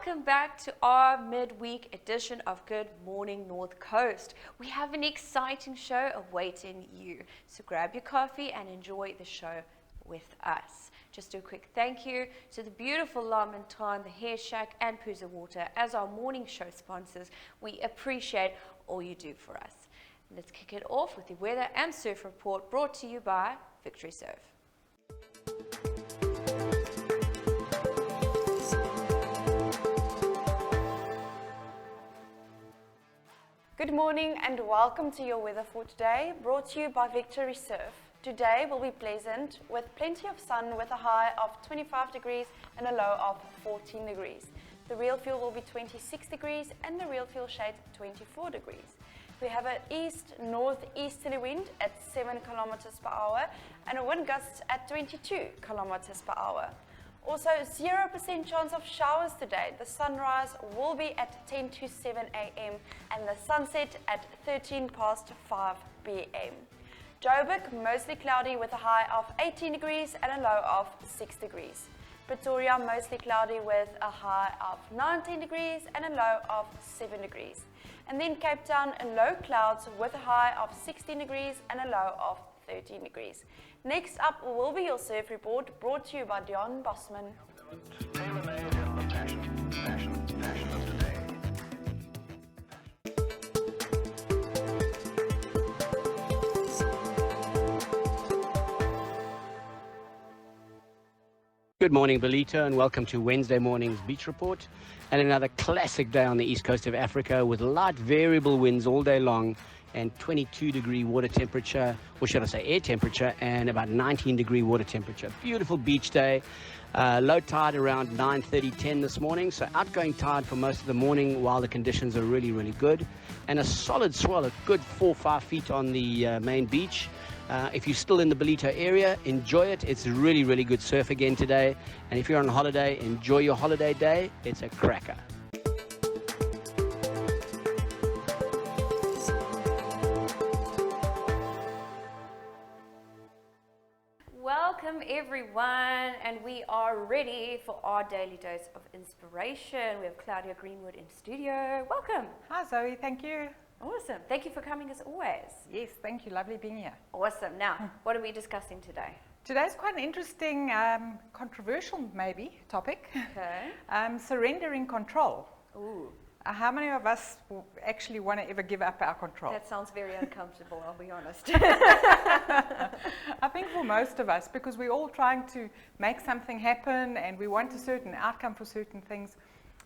welcome back to our midweek edition of Good Morning North Coast. We have an exciting show awaiting you, so grab your coffee and enjoy the show with us. Just a quick thank you to the beautiful La Montagne, the Hair Shack and Pooza Water as our morning show sponsors. We appreciate all you do for us. Let's kick it off with the weather and surf report brought to you by Victory Surf. Good morning and welcome to your weather for today, brought to you by Victory Surf. Today will be pleasant with plenty of sun with a high of 25 degrees and a low of 14 degrees. The real fuel will be 26 degrees and the real fuel shade 24 degrees. We have an east-northeasterly wind at 7 kilometers per hour and a wind gust at 22 kilometers per hour. Also, 0% chance of showers today. The sunrise will be at 10 to 7 a.m. and the sunset at 13 past 5 p.m. Joburg, mostly cloudy with a high of 18 degrees and a low of 6 degrees. Pretoria, mostly cloudy with a high of 19 degrees and a low of 7 degrees. And then Cape Town, low clouds with a high of 16 degrees and a low of 13 degrees. Next up will be your surf report, brought to you by Dion Bosman. Good morning, Belito, and welcome to Wednesday morning's beach report and another classic day on the east coast of Africa with light variable winds all day long and 22-degree water temperature, or should I say air temperature, and about 19-degree water temperature. Beautiful beach day. Low tide around 9:30, 10 this morning, so outgoing tide for most of the morning while the conditions are really, really good. And a solid swell, a good 4 or 5 feet on the main beach. If you're still in the Belito area, enjoy it. It's really, really good surf again today. And if you're on holiday, enjoy your holiday day. It's a cracker. Welcome everyone, and we are ready for our daily dose of inspiration. We have Claudia Greenwood in studio. Welcome. Hi Zoe, thank you. Awesome. Thank you for coming as always. Yes, thank you. Lovely being here. Awesome. Now, what are we discussing today? Today's quite an interesting, controversial maybe topic. Okay. Surrendering control. Ooh. How many of us actually want to ever give up our control? That sounds very uncomfortable, I'll be honest. I think for most of us, because we're all trying to make something happen and we want a certain outcome for certain things.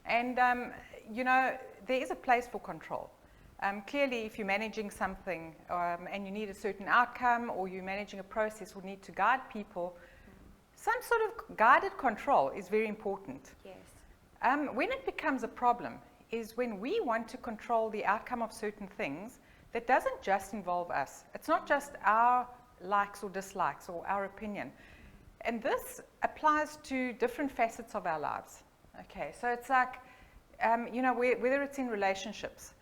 And, you know, there is a place for control. Clearly, if you're managing something and you need a certain outcome, or you're managing a process or need to guide people, some sort of guided control is very important. Yes. When it becomes a problem is when we want to control the outcome of certain things that doesn't just involve us. It's not just our likes or dislikes or our opinion. And this applies to different facets of our lives. Okay, so it's like, you know, whether it's in relationships,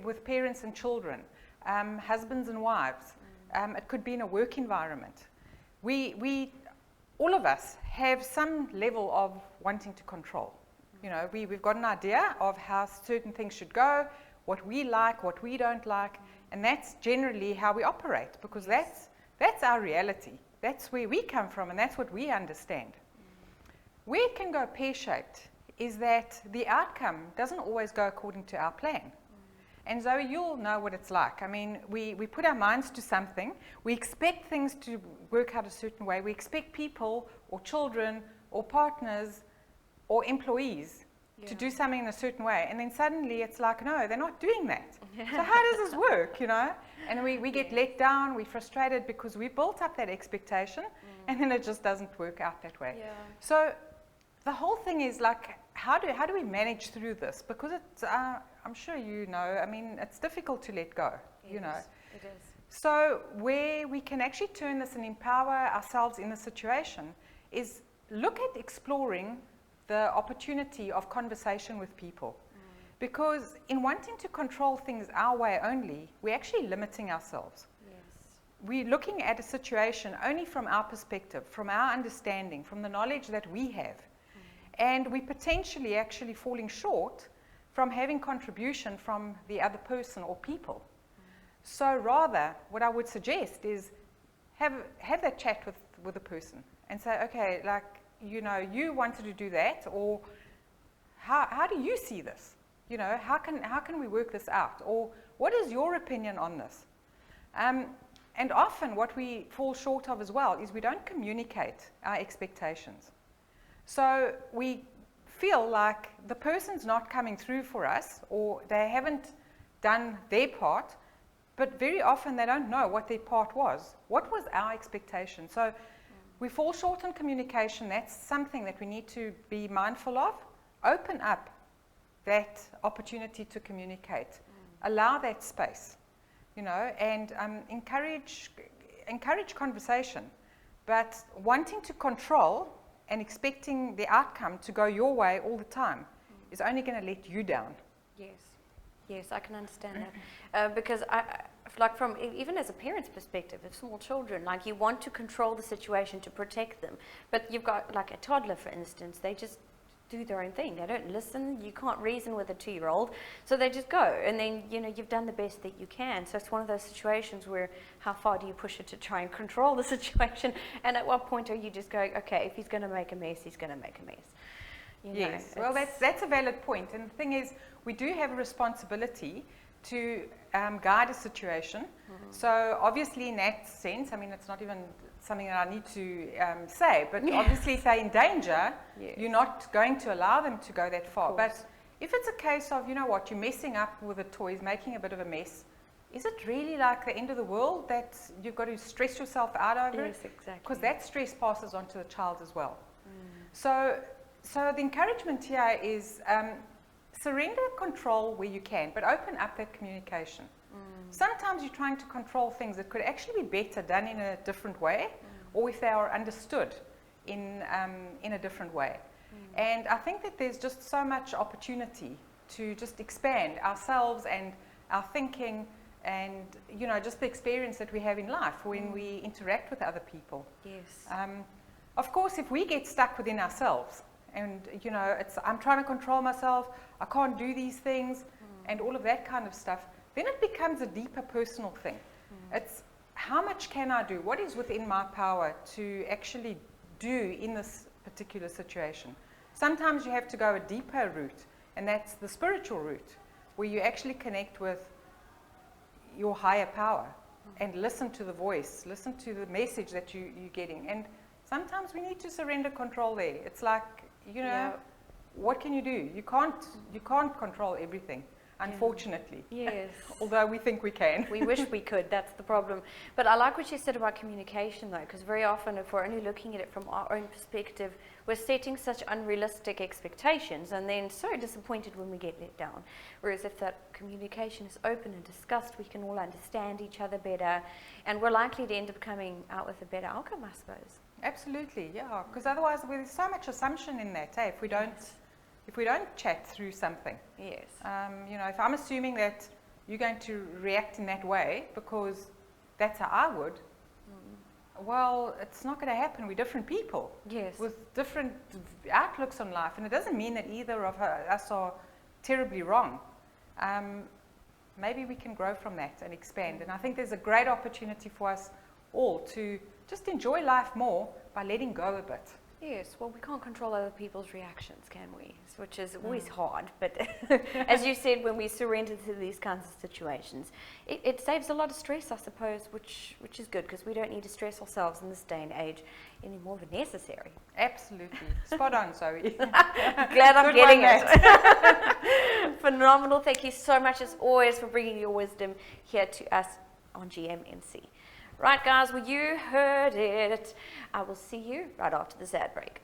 with parents and children, husbands and wives. It could be in a work environment. We all of us have some level of wanting to control. You know, we've got an idea of how certain things should go, what we like, what we don't like, and that's generally how we operate, because that's our reality. That's where we come from, and that's what we understand. Where it can go pear-shaped is that the outcome doesn't always go according to our plan. And Zoe, you'll know what it's like. I mean, we put our minds to something. We expect things to work out a certain way. We expect people or children or partners or employees to do something in a certain way. And then suddenly it's like, no, they're not doing that. So how does this work, you know? And we get let down, we're frustrated because we built up that expectation and then it just doesn't work out that way. Yeah. So the whole thing is like, how do we manage through this? Because it's, I'm sure you know, I mean, it's difficult to let go, you know. It is. So where we can actually turn this and empower ourselves in the situation is look at exploring the opportunity of conversation with people. Because in wanting to control things our way only, we're actually limiting ourselves. Yes. We're looking at a situation only from our perspective, from our understanding, from the knowledge that we have. and we're potentially actually falling short from having contribution from the other person or people. So rather, what I would suggest is have that chat with the person and say, okay, like, you know, you wanted to do that, or how do you see this? You know, how can we work this out? Or what is your opinion on this? And often what we fall short of as well is we don't communicate our expectations. So we feel like the person's not coming through for us, or they haven't done their part, but very often they don't know what their part was. What was our expectation? So we fall short on communication. That's something that we need to be mindful of. Open up that opportunity to communicate. Allow that space, you know, and encourage conversation. But wanting to control and expecting the outcome to go your way all the time is only going to let you down. Yes, I can understand that. Because like from even as a parent's perspective of small children, like you want to control the situation to protect them, but you've got like a toddler, for instance, they just do their own thing. They don't listen. You can't reason with a 2-year-old, so they just go. And then, you know, you've done the best that you can. So it's one of those situations where how far do you push it to try and control the situation? And at what point are you just going, okay, if he's going to make a mess, he's going to make a mess. You know, yes, well, that's a valid point. And the thing is, we do have a responsibility to guide a situation. So obviously in that sense, I mean, it's not even something that I need to say, but obviously if they're in danger, you're not going to allow them to go that far. But if it's a case of, you know what, you're messing up with the toys, making a bit of a mess, is it really like the end of the world that you've got to stress yourself out over it? Yes, exactly. Because that stress passes on to the child as well. So the encouragement here is surrender control where you can, but open up that communication. Sometimes you're trying to control things that could actually be better done in a different way, or if they are understood in a different way. And I think that there's just so much opportunity to just expand ourselves and our thinking and, you know, just the experience that we have in life when we interact with other people. Yes. Of course, if we get stuck within ourselves and, you know, I'm trying to control myself, I can't do these things, and all of that kind of stuff, then it becomes a deeper personal thing. It's how much can I do? What is within my power to actually do in this particular situation? Sometimes you have to go a deeper route, and that's the spiritual route, where you actually connect with your higher power and listen to the voice, listen to the message that you're getting. And sometimes we need to surrender control there. It's like, you know, what can you do? You can't control everything, unfortunately. Yes. Although we think we can. We wish we could, that's the problem. But I like what you said about communication though, because very often if we're only looking at it from our own perspective, we're setting such unrealistic expectations and then so disappointed when we get let down. Whereas if that communication is open and discussed, we can all understand each other better, and we're likely to end up coming out with a better outcome, I suppose. Absolutely, yeah. Because otherwise there's so much assumption in that, if we don't chat through something. Yes. You know, if I'm assuming that you're going to react in that way because that's how I would, well, it's not going to happen. We're different people. Yes. With different outlooks on life. And it doesn't mean that either of us are terribly wrong. Maybe we can grow from that and expand. And I think there's a great opportunity for us all to just enjoy life more by letting go a bit. Yes, well, we can't control other people's reactions, can we? Which is always hard. But as you said, when we surrender to these kinds of situations, it saves a lot of stress, I suppose, which is good because we don't need to stress ourselves in this day and age any more than necessary. Absolutely. Spot on, Zoe. Glad I'm getting it. Phenomenal. Thank you so much, as always, for bringing your wisdom here to us on GMNC. Right, guys, well, you heard it. I will see you right after this ad break.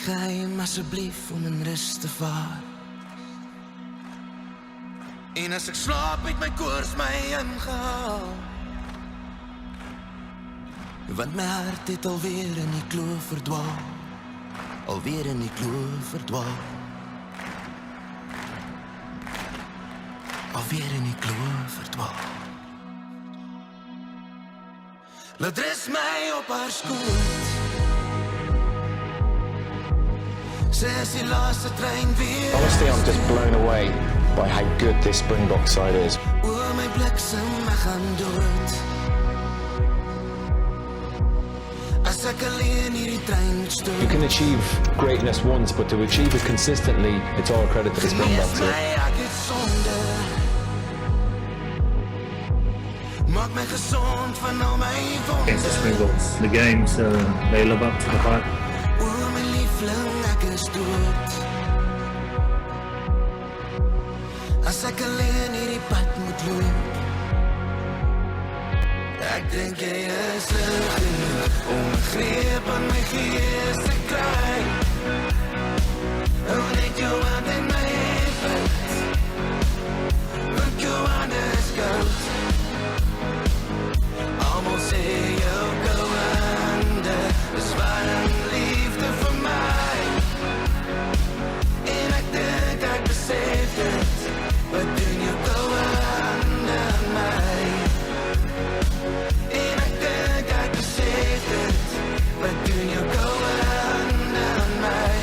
geheim asseblief om in rus te vaar. En as ek slaap het my koors my ingehaal. Want my hart het alweer in die kloof verdwaal. Alweer in die kloof verdwaal. Alweer in die kloof verdwaal. Laat rus my op haar skoot. Sy is die laaste trein weer. Honestly, I'm just blown away by how good this Springbok side is. O my bliksem, ek gaan dood. As ek alleen hierdie trein moet stoot. You can achieve greatness once, but to achieve it consistently, it's all credit to the Springboks. Genees my, ek het sonde. Maak my gezond van al my wonde. Against the Springboks. The games, they live up to the hype. O my liefling, ek is dood. As ek alleen hierdie pad moet loop. Ek dink jy is lief genoeg om 'n greep aan my gees te kry. Oh, net jou hand in my hand. Want jou hand is koud. Almal sê jou koue hande is warm liefde vir my. En ek dink ek besef dit. Wat doen jou koue hande aan my? En ek dink ek besef dit. Wat doen jou koue hande aan my?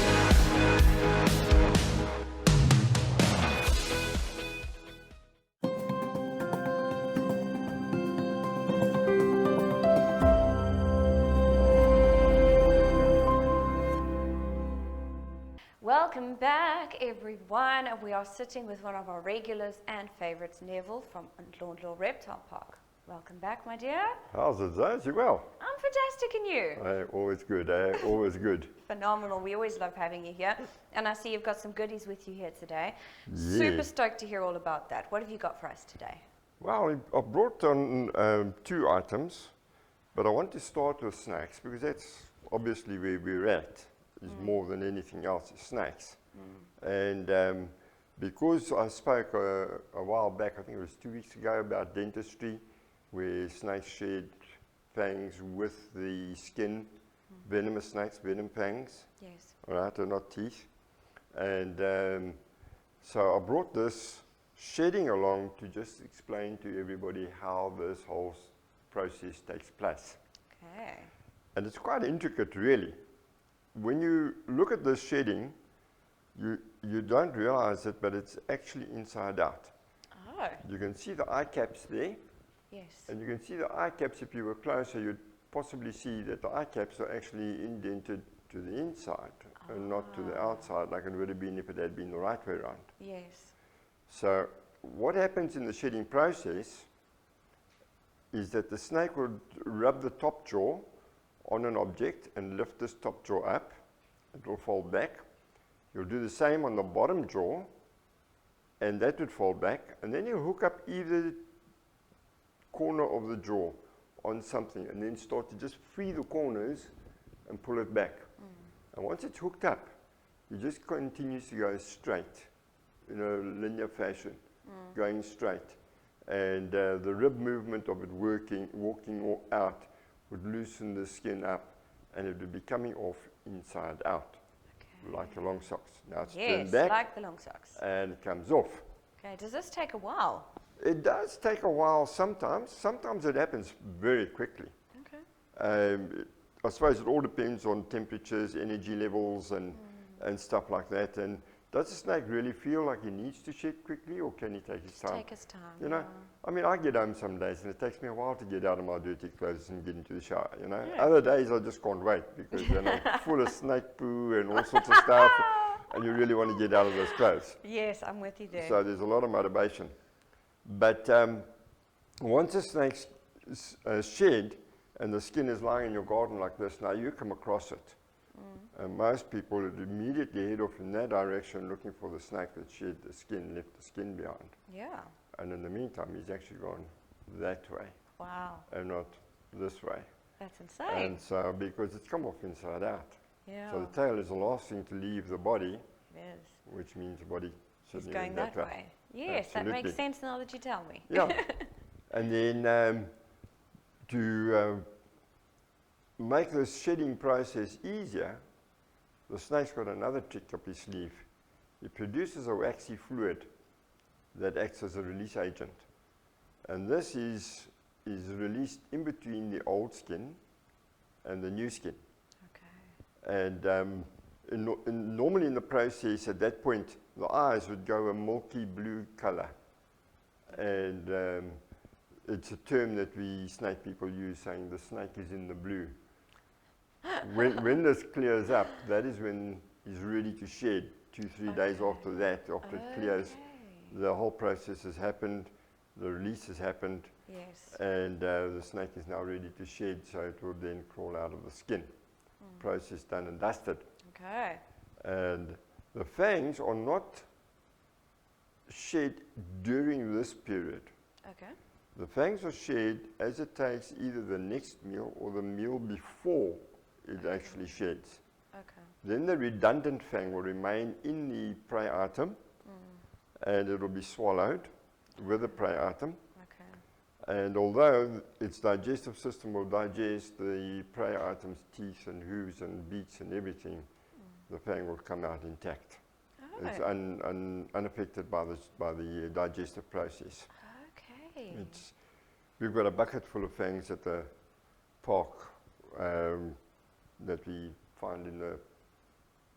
Welcome back, everyone. We are sitting with one of our regulars and favorites, Neville from Ndlondlo Reptile Park. Welcome back, my dear. How's it, Zaz? You well? I'm fantastic, and you? Always good, always good. Phenomenal. We always love having you here. And I see you've got some goodies with you here today. Yeah. Super stoked to hear all about that. What have you got for us today? Well, I brought on 2 items, but I want to start with snacks because that's obviously where we're at. Is more than anything else is snacks. And because I spoke a while back, I think it was 2 weeks ago, about dentistry, where snakes shed fangs with the skin, venomous snakes, venom fangs, Yes. right, and not teeth. And so I brought this shedding along to just explain to everybody how this whole process takes place. Okay. And it's quite intricate, really. When you look at this shedding, you don't realize it, but it's actually inside out. Oh, You can see the eye caps there, yes. and you can see the eye caps. If you were closer, you'd possibly see that the eye caps are actually indented to the inside and not to the outside, like it would have been if it had been the right way around. Yes. So what happens in the shedding process is that the snake would rub the top jaw on an object and lift this top jaw up. It will fold back. You'll do the same on the bottom jaw, and that would fold back. And then you hook up either corner of the jaw on something and then start to just free the corners and pull it back. And once it's hooked up, it just continues to go straight in a linear fashion, going straight. And the rib movement of it walking out would loosen the skin up, and it would be coming off inside out, like the long socks. Now it's Yes, turned back, like the long socks. and it comes off. Okay, does this take a while? It does take a while sometimes. Sometimes it happens very quickly. Okay. I suppose it all depends on temperatures, energy levels, and stuff like that. And does the snake really feel like he needs to shed quickly, or can he take his time? Take his time. You know, I mean, I get home some days and it takes me a while to get out of my dirty clothes and get into the shower, you know. Yeah. Other days I just can't wait because then I'm full of snake poo and all sorts of stuff, and you really want to get out of those clothes. Yes, I'm with you there. So there's a lot of motivation. But once a snake's shed and the skin is lying in your garden like this, now you come across it. And most people would immediately head off in that direction looking for the snake that shed the skin, left the skin behind. Yeah. And in the meantime, he's actually gone that way Wow. and not this way. That's insane. And so, because it's come off inside out. Yeah. So the tail is the last thing to leave the body, Yes. which means the body He's certainly going went that way. Yes, that Absolutely. makes sense now that you tell me. Yeah. And then to make this shedding process easier, the snake's got another trick up his sleeve. He produces a waxy fluid that acts as a release agent. And this is released in between the old skin and the new skin. Okay. And normally in the process at that point, the eyes would go a milky blue color. And it's a term that we snake people use, saying the snake is in the blue. When this clears up, that is when he's ready to shed. 2-3 days after that, after it clears, the whole process has happened, the release has happened, Yes. and the snake is now ready to shed, so it will then crawl out of the skin. Process done and dusted. Okay. And the fangs are not shed during this period. Okay. The fangs are shed as it takes either the next meal or the meal before it actually sheds. Okay. Then the redundant fang will remain in the prey item and it will be swallowed with the prey item. Okay. And although its digestive system will digest the prey item's teeth and hooves and beaks and everything, the fang will come out intact. Oh. It's unaffected by the digestive process. Okay. We've got a bucket full of fangs at the park that we find in the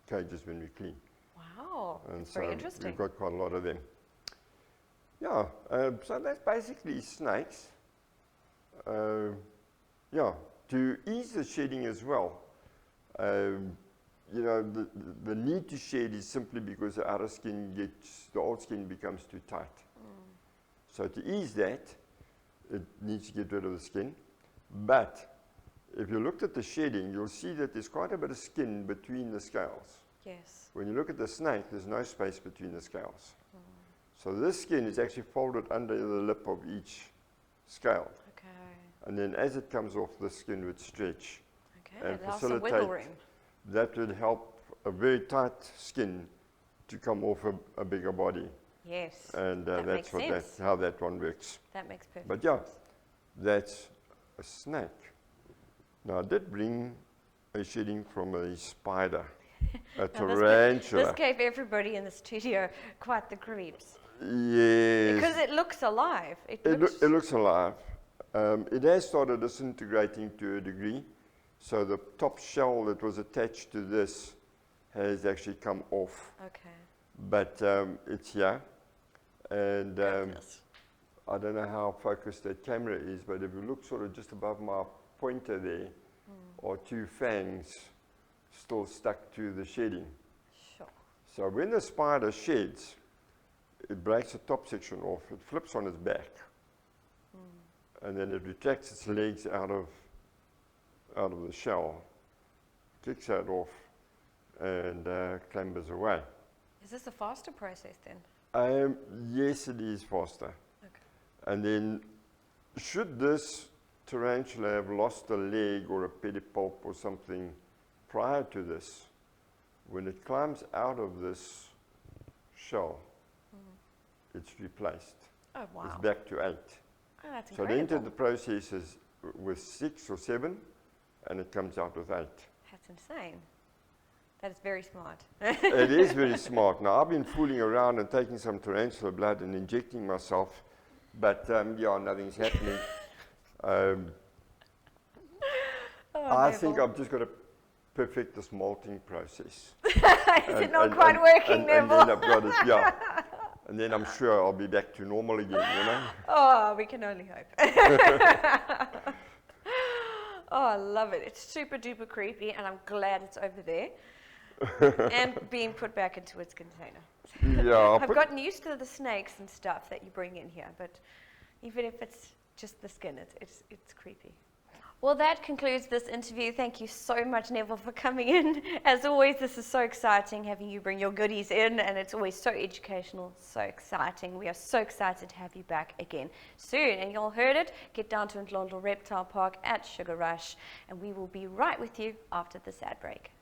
cages when we clean. Wow. And That's very so interesting. we've got quite a lot of them. Yeah, so that's basically snakes. Yeah, to ease the shedding as well. You know, the need to shed is simply because the outer skin the old skin becomes too tight. So to ease that, it needs to get rid of the skin. But if you looked at the shedding, you'll see that there's quite a bit of skin between the scales. Yes. When you look at the snake, there's no space between the scales. So this skin is actually folded under the lip of each scale. Okay. And then as it comes off, the skin would stretch. Okay. And Allow some wiggle facilitate- room. That would help a very tight skin to come off a bigger body. Yes. And That makes sense. how that one works. That makes perfect But yeah, sense. that's a snake. Now I did bring a shedding from a spider, a Now, tarantula. This gave everybody in the studio quite the creeps. Yes. Because it looks alive. It It looks, looks alive. It has started disintegrating to a degree. So the top shell that was attached to this has actually come off. okay. But it's here. And Goodness. I don't know how focused that camera is, but if you look sort of just above my pointer there, are two fangs still stuck to the shedding. Sure. So when the spider sheds, it breaks the top section off, it flips on its back, and then it retracts its legs out of the shell, kicks that off, and clambers away. Is this a faster process then? Yes, it is faster. Okay. And then, should this tarantula have lost a leg or a pedipalp or something prior to this, when it climbs out of this shell, it's replaced. Oh, wow. It's back to 8. Oh, that's So it incredible. entered the process with 6 or 7, and it comes out with 8. That's insane. That is very smart. It is very smart. Now, I've been fooling around and taking some tarantula blood and injecting myself, but yeah, nothing's happening. I think I've just got to perfect this molting process. Is it not quite working, and Neville? then I've got it, yeah. And then I'm sure I'll be back to normal again, you know? Oh, we can only hope. Oh, I love it. It's super duper creepy, and I'm glad it's over there and being put back into its container. Yeah, I've gotten used to the snakes and stuff that you bring in here, but even if it's just the skin, it's creepy. Well, that concludes this interview. Thank you so much, Neville, for coming in. As always, this is so exciting having you bring your goodies in, and it's always so educational, so exciting. We are so excited to have you back again soon. And you all heard it. Get down to Ndlondlo Reptile Park at Sugar Rush, and we will be right with you after this ad break.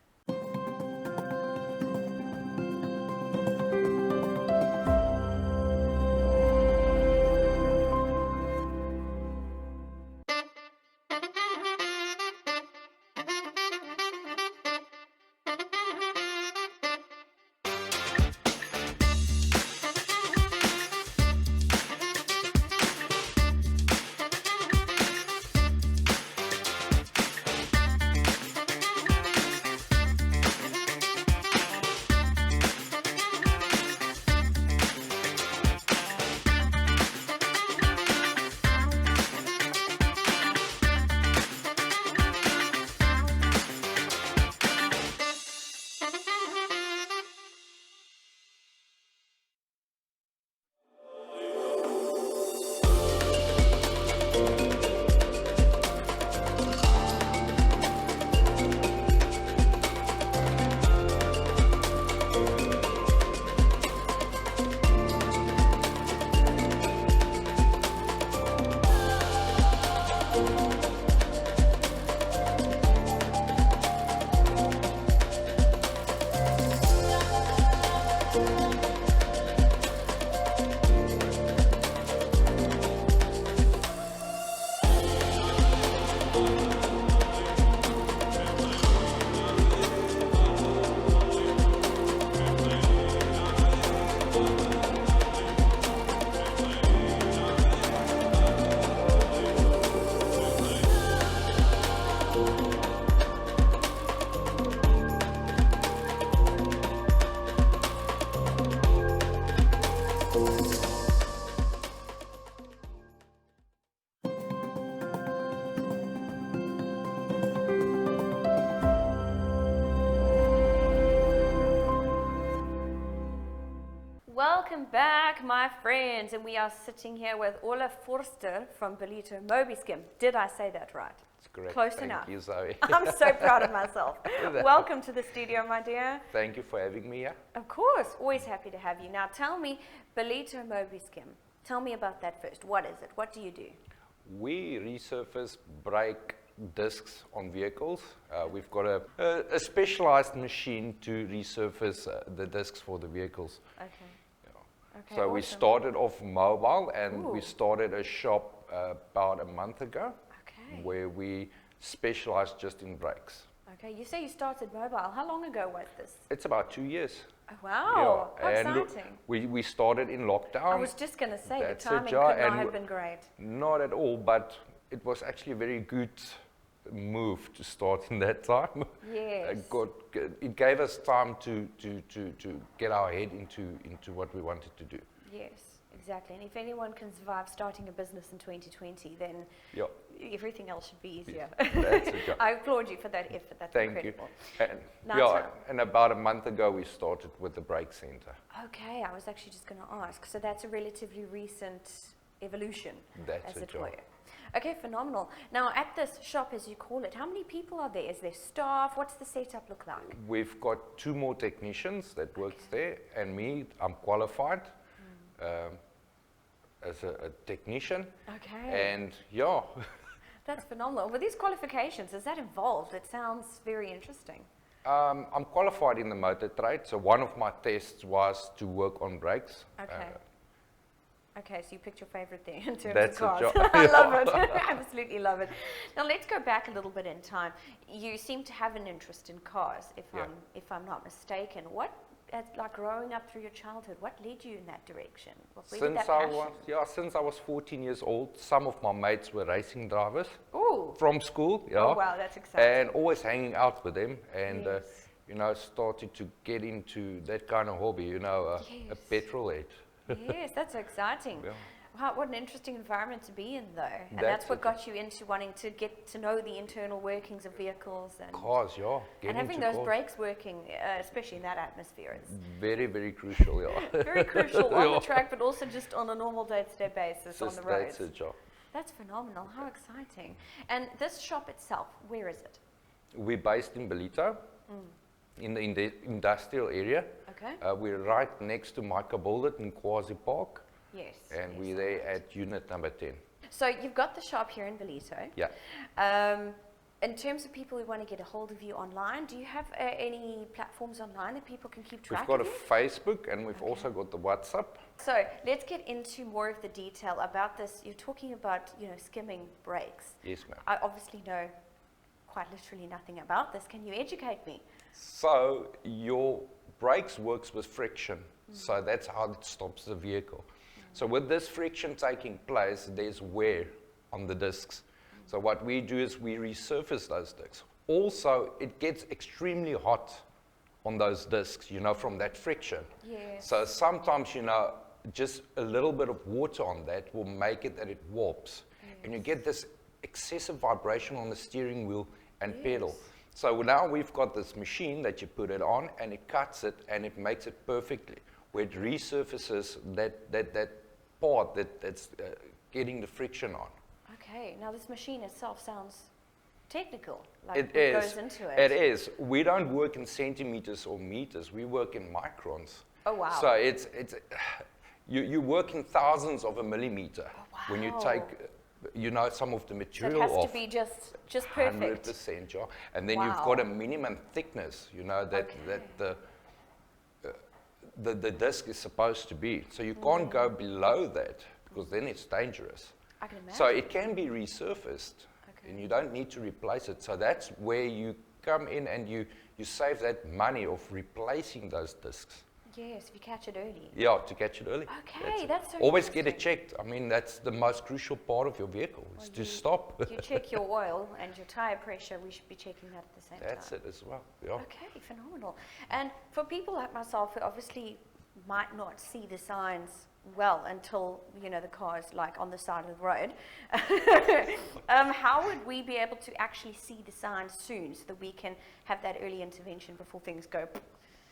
Welcome back, my friends, and we are sitting here with Ola Forster from Belito Mobiskim. Did I say that right? It's correct. Close Thank enough. you, Zoe. I'm so proud of myself. Welcome to the studio, my dear. Thank you for having me here. Of course, always happy to have you. Now tell me, Belito Mobiskim, tell me about that first. What is it? What do you do? We resurface brake discs on vehicles. We've got a specialized machine to resurface the discs for the vehicles. Okay. Okay, So we awesome. started off mobile, and we Ooh. started a shop about a month ago Okay. where we specialize just in brakes. Okay, you say you started mobile. How long ago was this? It's about 2 years. Oh, wow, how and exciting. we started in lockdown. I was just going to say, the That's it, timing ja, could not and have been great. Not at all, but it was actually a very good move to start in that time. Yes. It gave us time to get our head into what we wanted to do. Yes, exactly. And if anyone can survive starting a business in 2020, then Yeah. everything else should be easier. That's it, yeah. I applaud you for that effort. That's Thank incredible. you. And, Now yeah, tell- and about a month ago we started with the brake center. Okay, I was actually just going to ask. So that's a relatively recent evolution, That's as it, it were. yeah. Okay, phenomenal. Now, at this shop, as you call it, how many people are there? Is there staff? What's the setup look like? We've got 2 more technicians that works there, and me, I'm qualified as a technician. Okay. And yeah, That's phenomenal. With these qualifications, is that involved? It sounds very interesting. I'm qualified in the motor trade, so one of my tests was to work on brakes. Okay. Okay, so you picked your favorite thing in terms That's of a cars. job. I love it. I absolutely love it. Now let's go back a little bit in time. You seem to have an interest in cars, if I'm not mistaken. What, like growing up through your childhood, what led you in that direction? Where did that passion? Since I was 14 years old, some of my mates were racing drivers Ooh. from school. Yeah. Oh wow, that's exciting. And always hanging out with them, and Yes. started to get into that kind of hobby. A Yes. petrol head. Yes, that's exciting. Yeah. Wow, what an interesting environment to be in, though. And that's what got you into wanting to get to know the internal workings of vehicles and Cars, yeah. Get and having into those cars. brakes working, especially in that atmosphere, is Very, very crucial, yeah. very crucial on Yeah. the track, but also just on a normal day-to-day basis on the roads. That's it, yeah. That's phenomenal. How exciting! And this shop itself, where is it? We're based in Belito, in the industrial area. Okay. We're right next to Micah Bullet in Quasi Park, Yes. and yes, we're there at unit number 10. So you've got the shop here in Belito. Yeah. in terms of people who want to get a hold of you online, do you have any platforms online that people can keep track We've got of a you? Facebook and we've also got the WhatsApp. So let's get into more of the detail about this. You're talking about, skimming brakes. Yes, ma'am. I obviously know quite literally nothing about this. Can you educate me? So your brakes works with friction. So that's how it stops the vehicle. So with this friction taking place, there's wear on the discs. So what we do is we resurface those discs. Also, it gets extremely hot on those discs, from that friction. Yes. So sometimes, just a little bit of water on that will make it that it warps. And you get this excessive vibration on the steering wheel and pedal. So now we've got this machine that you put it on and it cuts it and it makes it perfectly, where it resurfaces that part that's getting the friction on. Okay, now this machine itself sounds technical, like It what is. goes into it. It is. We don't work in centimeters or meters. We work in microns. Oh, wow. So you work in thousands of a millimeter when you take, some of the So material it has off. to be just perfect. 100%, yeah. And then Wow. you've got a minimum thickness, that the disc is supposed to be. So you can't go below that because then it's dangerous. I can imagine. So it can be resurfaced, and you don't need to replace it. So that's where you come in and you save that money of replacing those discs. Yes, if you catch it early. Yeah, to catch it early. Okay, that's so Always get it interesting. checked. I mean, that's the most crucial part of your vehicle, is to stop. You check your oil and your tire pressure. We should be checking that at the same That's time. it as well, yeah. Okay, phenomenal. And for people like myself who obviously might not see the signs well until, the car's like on the side of the road, how would we be able to actually see the signs soon so that we can have that early intervention before things go?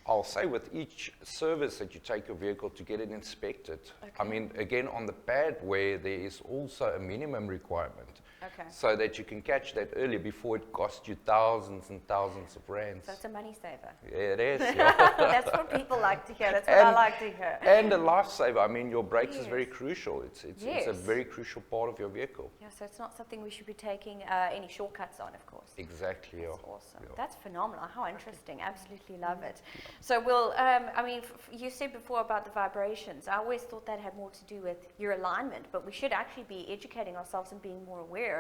I'll say with each service that you take your vehicle to get it inspected. I mean, again, on the pad where there is also a minimum requirement. Okay. So that you can catch that early before it costs you thousands and thousands of rands. So it's a money saver. Yeah, it is. Yeah. That's what people like to hear. That's what I like to hear. And a lifesaver. I mean, your brakes is Yes. very crucial. It's a Yes. very crucial part of your vehicle. Yeah, so it's not something we should be taking any shortcuts on, of course. Exactly. Yeah. That's awesome. Yeah. That's phenomenal. How interesting. Absolutely love it. So we'll, you said before about the vibrations. I always thought that had more to do with your alignment, but we should actually be educating ourselves and being more aware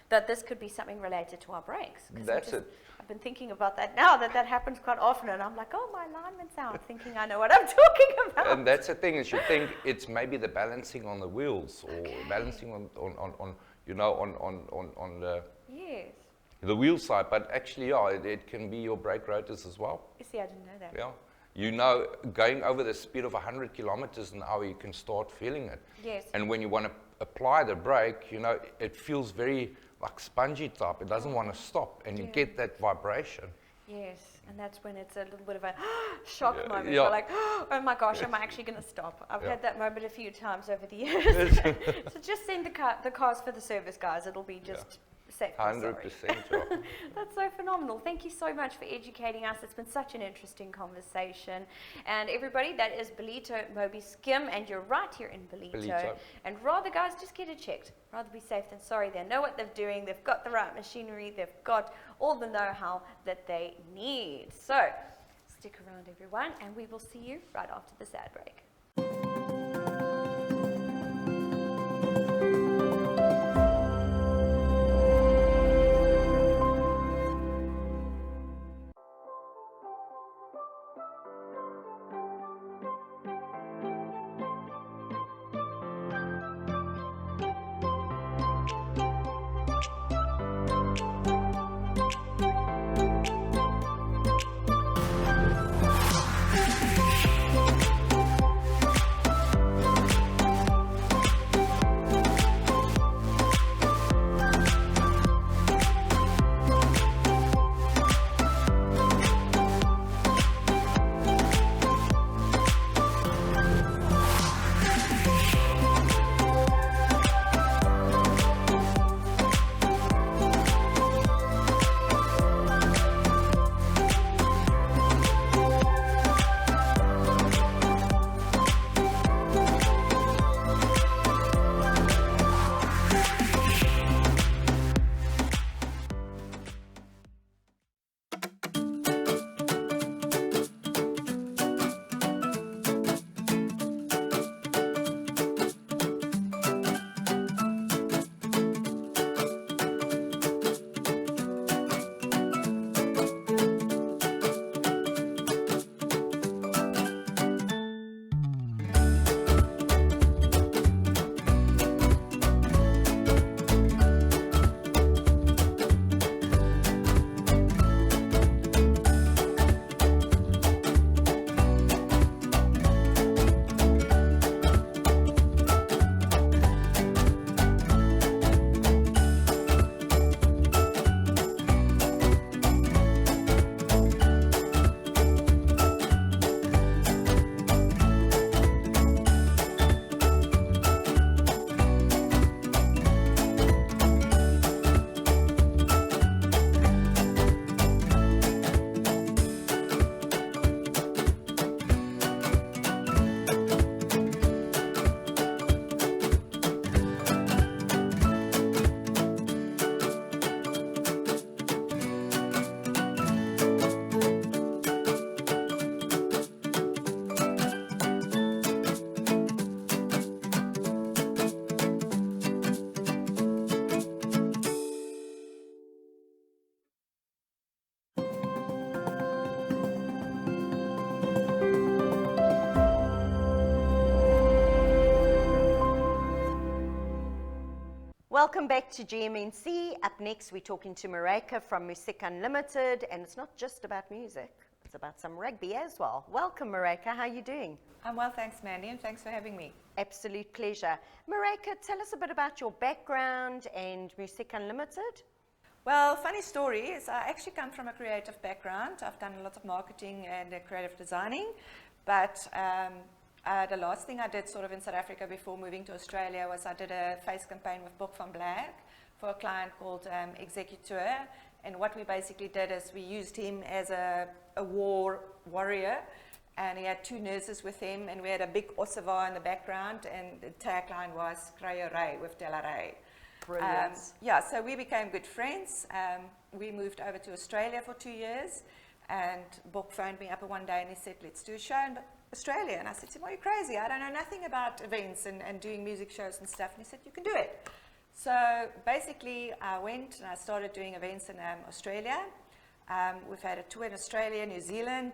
that this could be something related to our brakes. 'Cause That's it. I've been thinking about that now, that happens quite often, and I'm like, oh, my alignment's out, thinking I know what I'm talking about. And that's the thing, is you think it's maybe the balancing on the wheels or balancing on the Yes. the wheel side, but actually, yeah, it can be your brake rotors as well. You see, I didn't know that. Yeah. Going over the speed of 100 kilometers an hour, you can start feeling it. Yes. And when you want to apply the brake, it feels very like spongy type. It doesn't want to stop, and you get that vibration. Yes, and that's when it's a little bit of a shock moment. Yeah. You're like, oh my gosh, am I actually going to stop? I've had that moment a few times over the years. So just send the cars for the service, guys. It'll be just safe. 100%. Yeah. That's so phenomenal. Thank you so much for educating us. It's been such an interesting conversation. And everybody, that is Belito Moby Skim, and you're right here in Belito. And rather, guys, just get it checked. Rather be safe than sorry. They know what they're doing. They've got the right machinery. They've got all the know-how that they need. So stick around, everyone, and we will see you right after this ad break. Welcome back to GMNC. Up next, we're talking to Marika from Music Unlimited, and it's not just about music, it's about some rugby as well. Welcome, Marika. How are you doing? I'm well, thanks, Mandy, and thanks for having me. Absolute pleasure. Marika, tell us a bit about your background and Music Unlimited. Well, funny story is I actually come from a creative background. I've done a lot of marketing and creative designing, but the last thing I did sort of in South Africa before moving to Australia was I did a face campaign with Book van Black for a client called Executeur. And what we basically did is we used him as a warrior, and he had 2 nurses with him, and we had a big osseva in the background, and the tagline was Cryo Ray with Della Ray. Brilliant. Yeah, so we became good friends. We moved over to Australia for 2 years, and Book phoned me up one day and he said, let's do a show in Australia. And I said to him, are you crazy? I don't know nothing about events and doing music shows and stuff. And he said, you can do it. So basically I went and I started doing events in Australia. We've had a tour in Australia, New Zealand.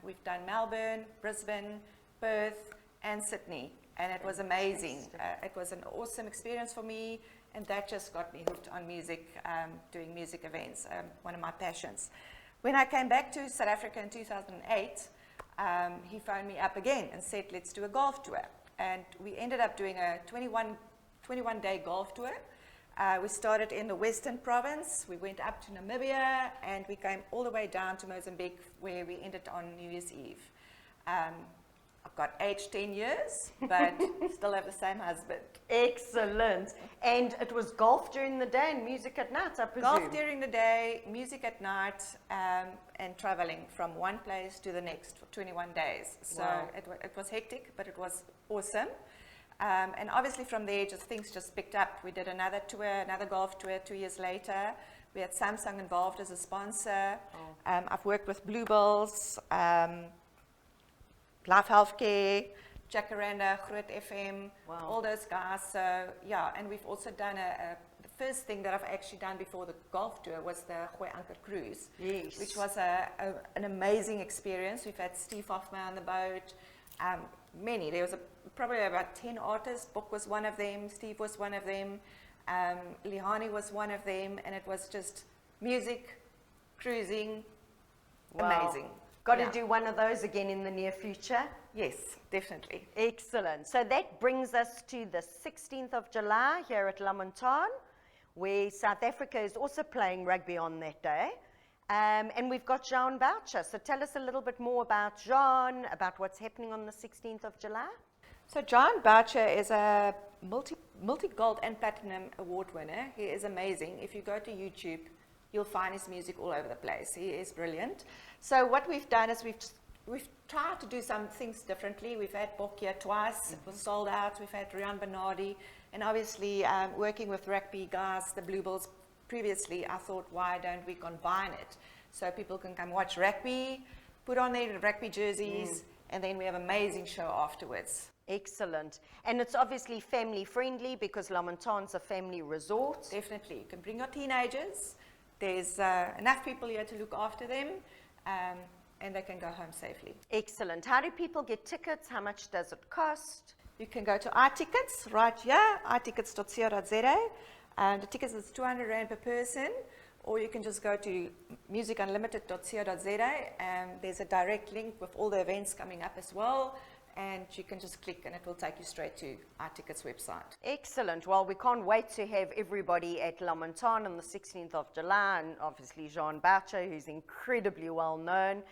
We've done Melbourne, Brisbane, Perth, and Sydney. And it was amazing. It was an awesome experience for me. And that just got me hooked on music, doing music events, one of my passions. When I came back to South Africa in 2008, he phoned me up again and said, let's do a golf tour. And we ended up doing a 21-day golf tour. We started in the Western Province, we went up to Namibia, and we came all the way down to Mozambique, where we ended on New Year's Eve. I've got aged 10 years, but still have the same husband. Excellent. And it was golf during the day and music at night, I presume? Golf during the day, music at night, and traveling from one place to the next for 21 days. So wow. it was hectic, but it was awesome. And obviously from there, things just picked up. We did another tour, another golf tour 2 years later. We had Samsung involved as a sponsor. Oh. I've worked with Bluebells, Life Healthcare, Jacaranda, Groot FM, Wow. all those guys. So yeah, and we've also done the first thing that I've actually done before the golf tour was the Gooi Anker cruise, Yes. which was an amazing experience. We've had Steve Hoffman on the boat, many. There was probably about 10 artists. Book was one of them, Steve was one of them, Lihani was one of them, and it was just music, cruising, Wow. amazing. Got Yeah. to do one of those again in the near future? Yes, definitely. Excellent. So that brings us to the 16th of July here at Lamontan, where South Africa is also playing rugby on that day. And we've got Jean Boucher. So tell us a little bit more about Jean, about what's happening on the 16th of July. So John Boucher is a multi-gold and platinum award winner. He is amazing. If you go to YouTube, you'll find his music all over the place. He is brilliant. So what we've done is we've tried to do some things differently. We've had Bok here twice. It was sold out. We've had Rian Bernardi. And obviously working with rugby guys, the Bluebells previously, I thought, why don't we combine it? So people can come watch rugby, put on their rugby jerseys, and then we have an amazing show afterwards. Excellent. And it's obviously family friendly because Lamontan's a family resort. Definitely. You can bring your teenagers. There's enough people here to look after them, and they can go home safely. Excellent. How do people get tickets? How much does it cost? You can go to iTickets right here, itickets.co.za. The tickets is 200 Rand per person, or you can just go to musicunlimited.co.za, and there's a direct link with all the events coming up as well. And you can just click and it will take you straight to our tickets website. Excellent. Well, we can't wait to have everybody at Lamontan on the 16th of July, and obviously Jean Boucher, who's incredibly well known.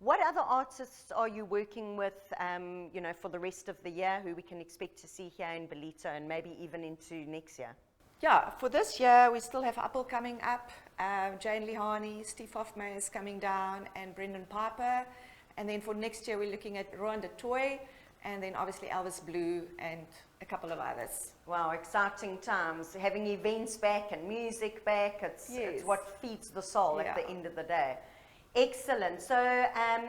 What other artists are you working with, for the rest of the year, who we can expect to see here in Belito and maybe even into next year? Yeah, for this year, we still have Apple coming up, Jane Lihani, Steve Hoffman is coming down, and Brendan Piper. And then for next year, we're looking at Rowan de Toy, and then obviously Elvis Blue and a couple of others. Wow, exciting times. Having events back and music back, it's what feeds the soul at the end of the day. Excellent. So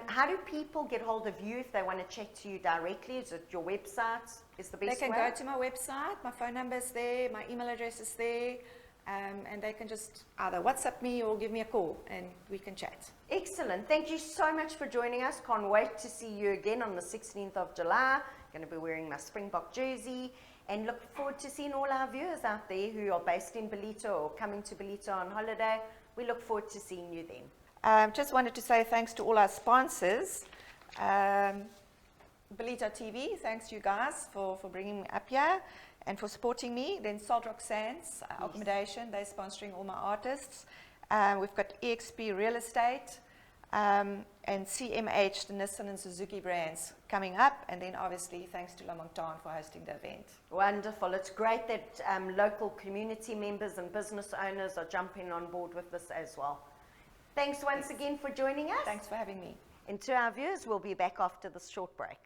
how do people get hold of you if they want to chat to you directly? Is it your website is the best way? They can go to my website. My phone number is there. My email address is there. And they can just either WhatsApp me or give me a call and we can chat. Excellent. Thank you so much for joining us. Can't wait to see you again on the 16th of July. Going to be wearing my Springbok jersey. and look forward to seeing all our viewers out there who are based in Belito or coming to Belito on holiday. We look forward to seeing you then. Just wanted to say thanks to all our sponsors. Belito TV, thanks to you guys for bringing me up here and for supporting me. Then Salt Rock Sands Accommodation, they're sponsoring all my artists. We've got EXP Real Estate and CMH, the Nissan and Suzuki brands coming up. And then obviously thanks to La Montagne for hosting the event. Wonderful. It's great that local community members and business owners are jumping on board with this as well. Thanks once again for joining us. Thanks for having me. And to our viewers, we'll be back after this short break.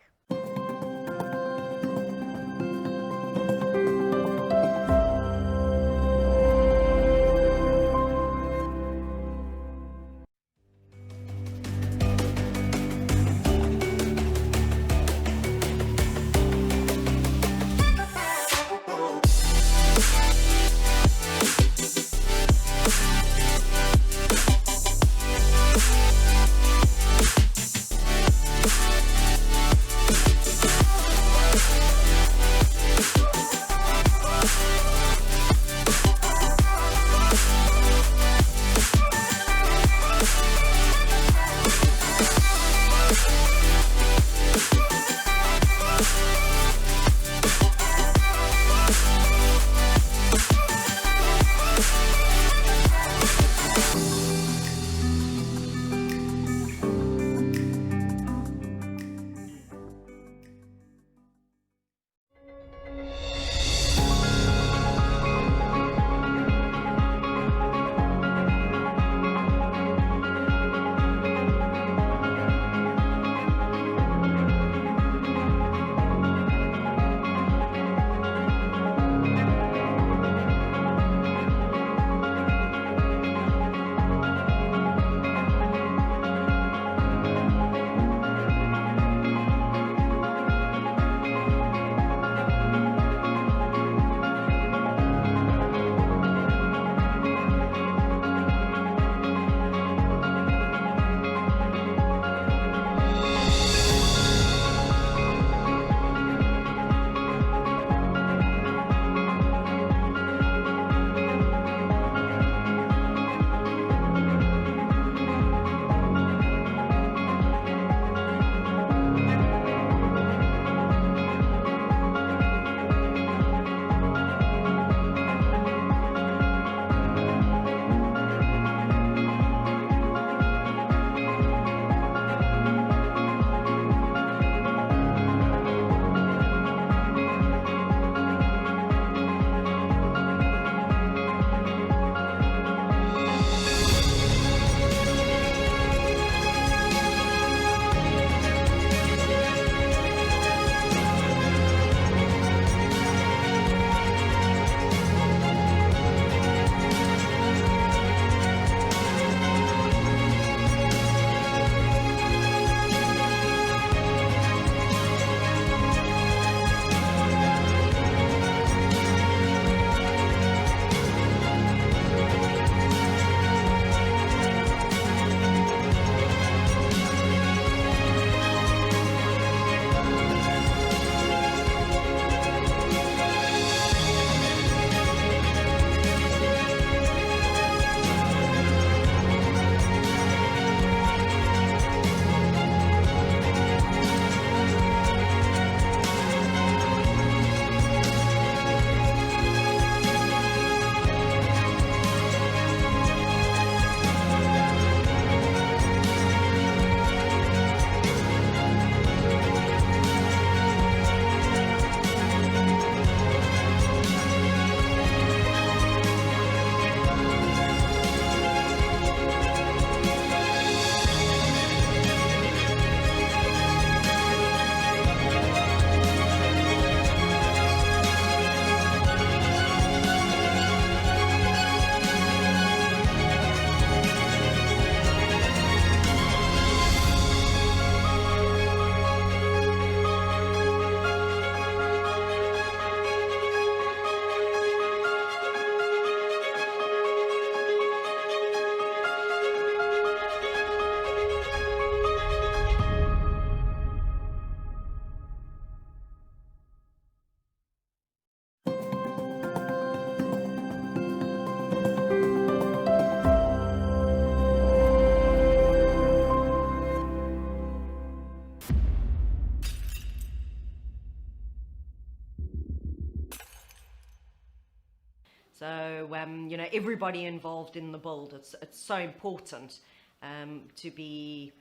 So, you know, everybody involved in the build, it's so important to be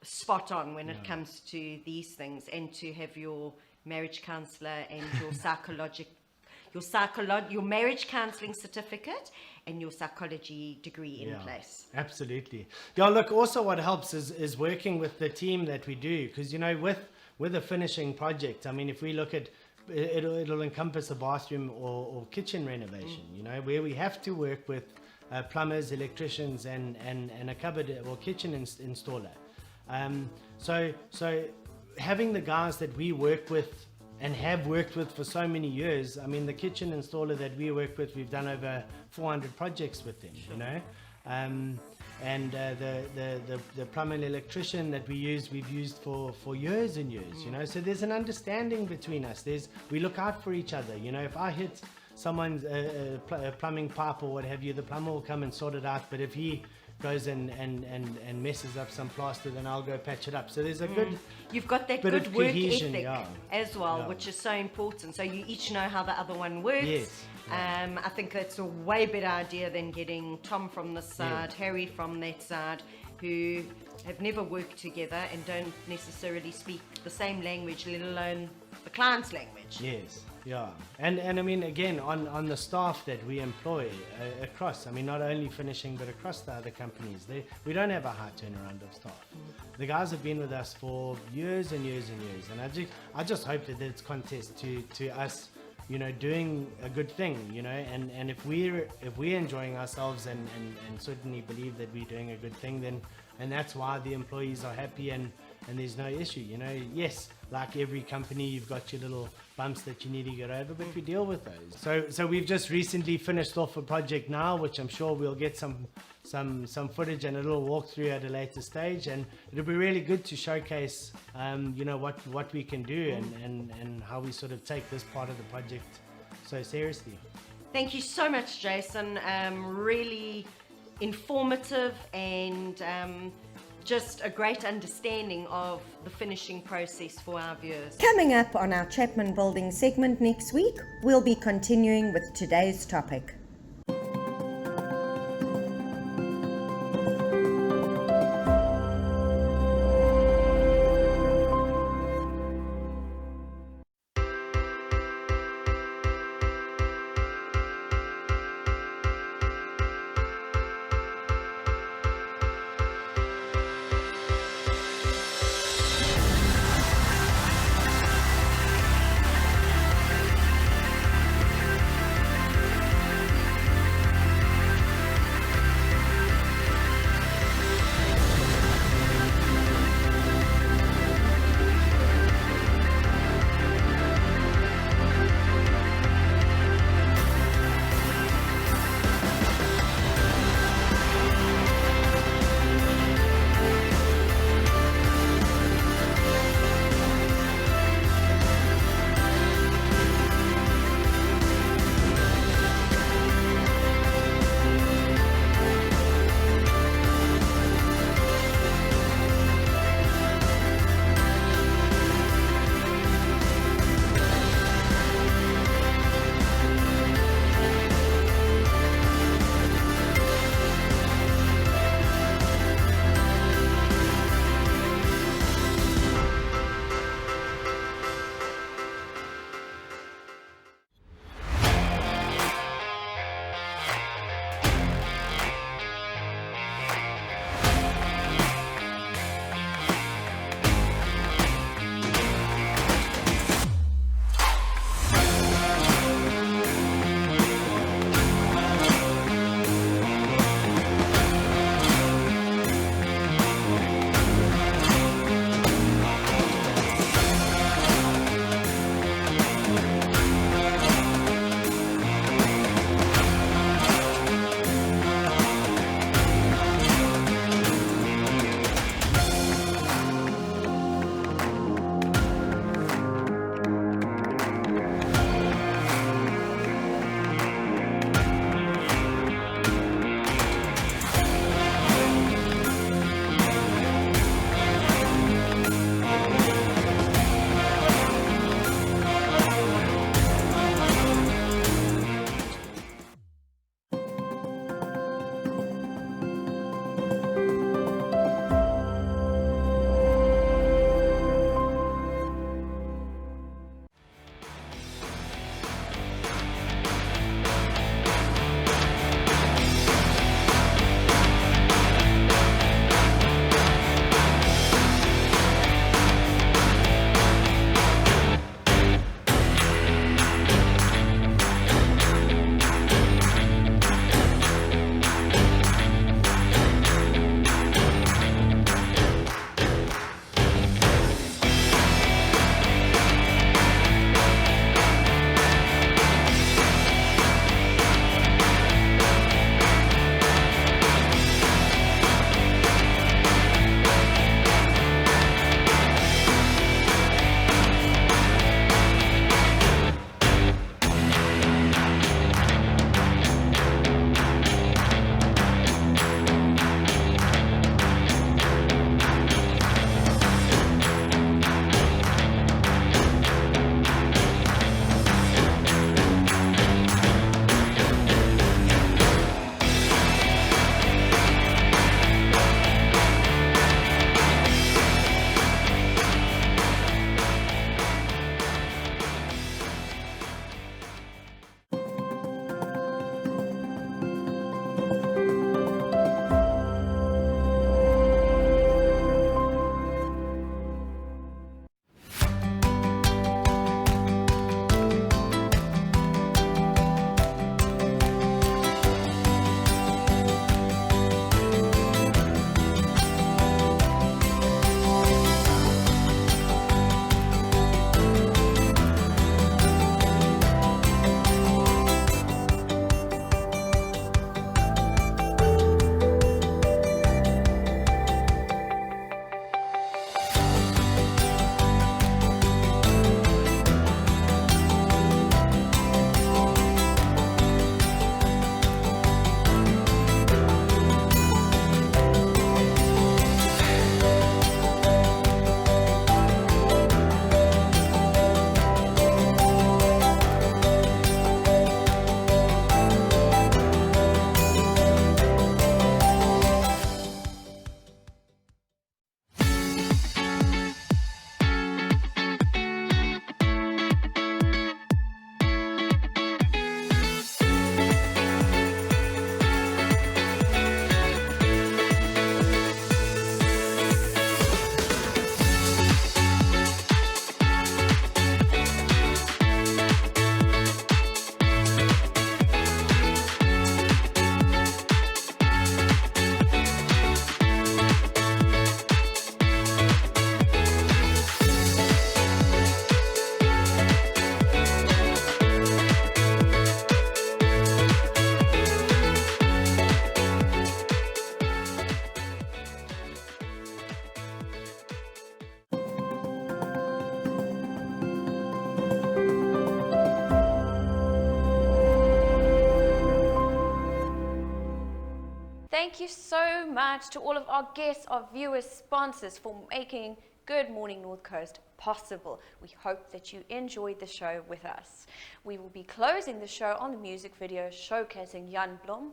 spot on when it comes to these things, and to have your marriage counsellor and your marriage counselling certificate and your psychology degree in place. Absolutely. Yeah, look, also what helps is working with the team that we do, because, you know, with a finishing project, I mean, if we look at it'll encompass a bathroom or kitchen renovation, you know, where we have to work with plumbers, electricians, and a cupboard or kitchen installer. So having the guys that we work with and have worked with for so many years, I mean, the kitchen installer that we work with, we've done over 400 projects with them, you know, and the plumber and electrician that we've used for years and years, you know, so there's an understanding between us. We look out for each other, you know. If I hit someone's plumbing pipe or what have you, the plumber will come and sort it out, but if he goes and messes up some plaster, then I'll go patch it up. So there's a good, you've got that bit good of work cohesion, ethic as well, which is so important. So you each know how the other one works. Yes. I think that's a way better idea than getting Tom from this side, Harry from that side, who have never worked together and don't necessarily speak the same language, let alone the client's language. Yes. Yeah, and I mean, again, on the staff that we employ across, I mean, not only finishing, but across the other companies, we don't have a high turnaround of staff. The guys have been with us for years and years and years, and I just hope that it's contest to us, you know, doing a good thing, you know, and if we're enjoying ourselves and certainly believe that we're doing a good thing, then, and that's why the employees are happy and there's no issue, you know. Yes, like every company, you've got your little bumps that you need to get over, but we deal with those. So we've just recently finished off a project now, which I'm sure we'll get some footage and a little walkthrough at a later stage, and it'll be really good to showcase, you know, what we can do and how we sort of take this part of the project so seriously. Thank you so much, Jason. Really informative and just a great understanding of the finishing process for our viewers. Coming up on our Chapman Building segment next week, we'll be continuing with today's topic. much to all of our guests, our viewers, sponsors for making Good Morning North Coast possible. We hope that you enjoyed the show with us. We will be closing the show on the music video showcasing Jan Blom.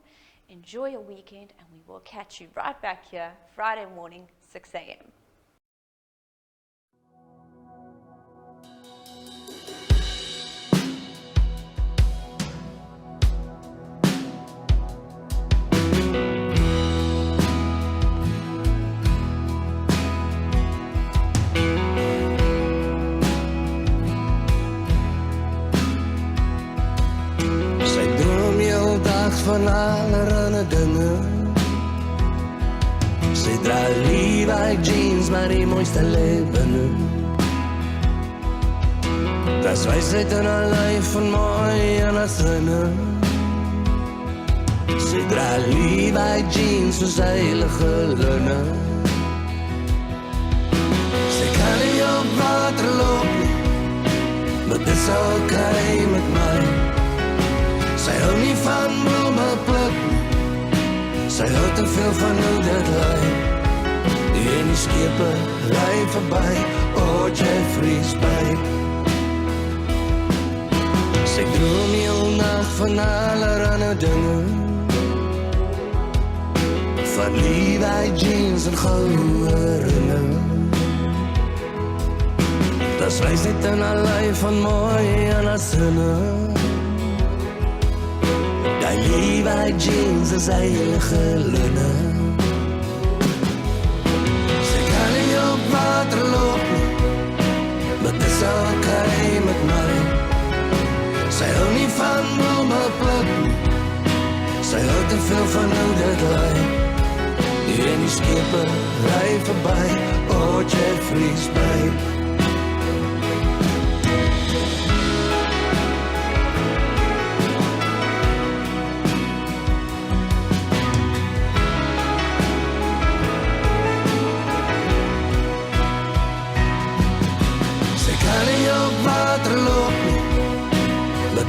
Enjoy your weekend, and we will catch you right back here Friday morning, 6 a.m. Van allerlei dingen. Ze draagt Levi jeans, maar die mooiste leven. Dat is wijsheid in haar lijf van mooi en haar zinnen. Ze draagt Levi jeans, soos heilige linnen. Ze kan nie op water loop nie, maar dit is oké met mij. Sy hou nie van blomme pluk nie, sy hou te veel van hoe dit lyk. En die skepe ry verby, Jeffrey's Bay. Sy droom heel nacht van allerhande dinge, van Levi jeans en goue ringe. Das wys net in haar lyf van mooi en haar sinne. Die Levi jeans is heilige linnen. Sy kan nie op water loop nie, maar dit is oké met my. Sy hou nie van blomme pluk nie, sy hou te veel van hoe dit lyk. En die skepe ry verby, Jeffrey's Bay.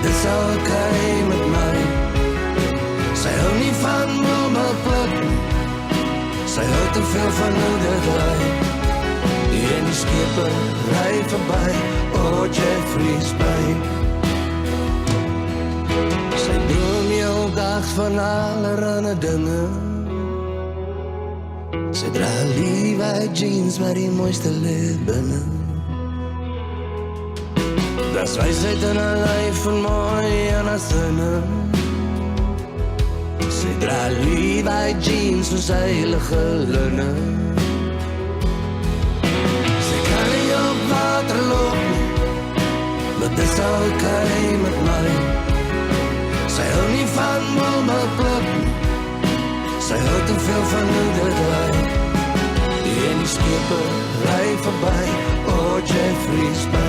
Dit is oké met my. Sy hou nie van blomme pluk nie, sy hou te veel van hoe dit lyk. En die skepe ry verby, Jeffrey's Bay. Sy droom heel dag van allerhande dinge. Sy dra Levi jeans met die mooiste lid binne. Das wijsheid in haar lijf van mooi en haar zinnen. Sy draagt Levi jeans soos heilige linnen. Sy kan nie op water loop nie, maar dit is oké met my. Sy hou nie van blomme pluk nie, sy hou te veel van hoe dit lyk. En die skepe ry verby, Jeffrey's Bay.